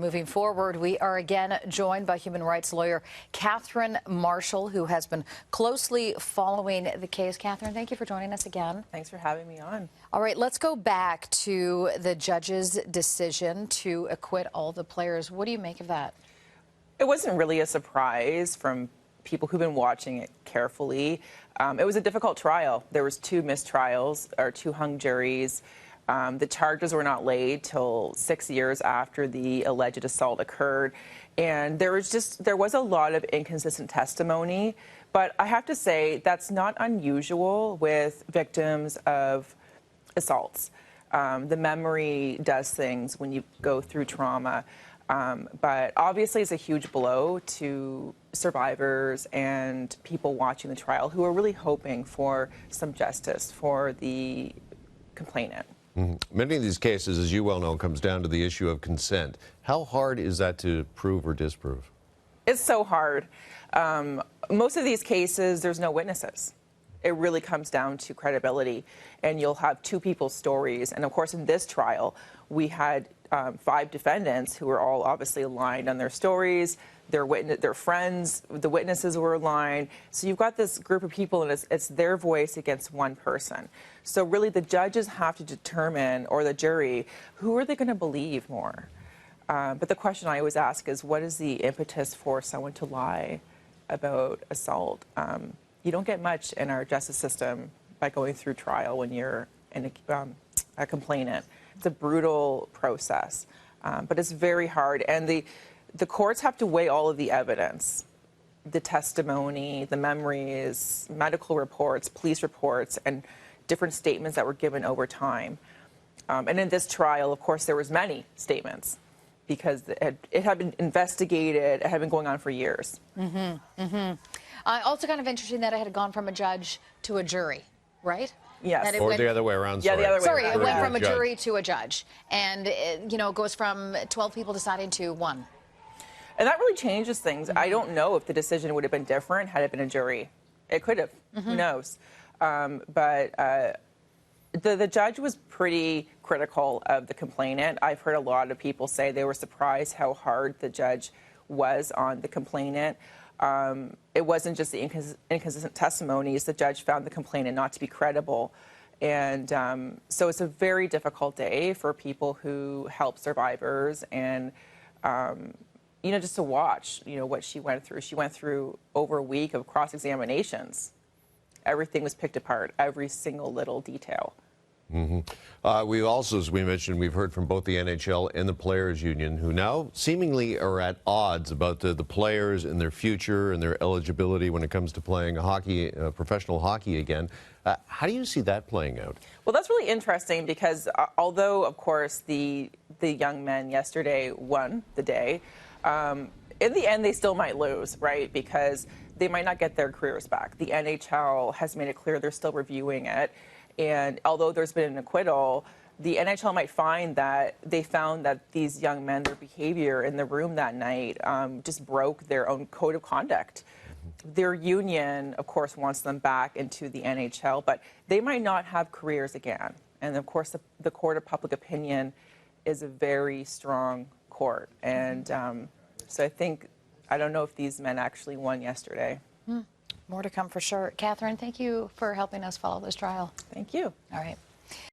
moving forward, we are again joined by human rights lawyer Kathryn Marshall, who has been closely following the case. Kathryn, thank you for joining us again. Thanks for having me on. All right, let's go back to the judge's decision to acquit all the players. What do you make of that? It wasn't really a surprise from people who've been watching it carefully. It was a difficult trial. There was 2 mistrials, or 2 hung juries. The charges were not laid till 6 years after the alleged assault occurred. And there was a lot of inconsistent testimony. But I have to say that's not unusual with victims of assaults. The memory does things when you go through trauma. But obviously it's a huge blow to survivors and people watching the trial who are really hoping for some justice for the complainant. Many of these cases, as you well know, comes down to the issue of consent. How hard is that to prove or disprove? It's so hard. Most of these cases, there's no witnesses. It really comes down to credibility, and you'll have 2 people's stories. And of course, in this trial, we had 5 defendants who were all obviously aligned on their stories. Their friends, the witnesses were aligned. So you've got this group of people, and it's their voice against one person. So really, the judges have to determine, or the jury, who are they going to believe more? But the question I always ask is, what is the impetus for someone to lie about assault? You don't get much in our justice system by going through trial when you're a complainant. It's a brutal process, but it's very hard. And the courts have to weigh all of the evidence, the testimony, the memories, medical reports, police reports, and different statements that were given over time. And in this trial, of course, there was many statements because it had been investigated. It had been going on for years. Also kind of interesting that it had gone from a judge to a jury, right? Yes. Or the other way around. Yeah, the other way around. Sorry, it went from a jury to a judge. And, it goes from 12 people deciding to 1. And that really changes things. I don't know if the decision would have been different had it been a jury. It could have. Who knows? But the judge was pretty critical of the complainant. I've heard a lot of people say they were surprised how hard the judge was on the complainant. It wasn't just the inconsistent testimonies. The judge found the complainant not to be credible. And so it's a very difficult day for people who help survivors and, just to watch, what she went through. She went through over a week of cross-examinations. Everything was picked apart, every single little detail. We also, as we mentioned, we've heard from both the NHL and the Players Union, who now seemingly are at odds about the players and their future and their eligibility when it comes to playing hockey, professional hockey again. How do you see that playing out? Well, that's really interesting because although, of course, the young men yesterday won the day, in the end, they still might lose, right? Because they might not get their careers back. The NHL has made it clear they're still reviewing it. And although there's been an acquittal, the NHL might find that they found that these young men, their behavior in the room that night just broke their own code of conduct. Their union, of course, wants them back into the NHL, but they might not have careers again. And of course, the court of public opinion is a very strong court. And so I don't know if these men actually won yesterday. More to come for sure. Kathryn, thank you for helping us follow this trial. Thank you. All right.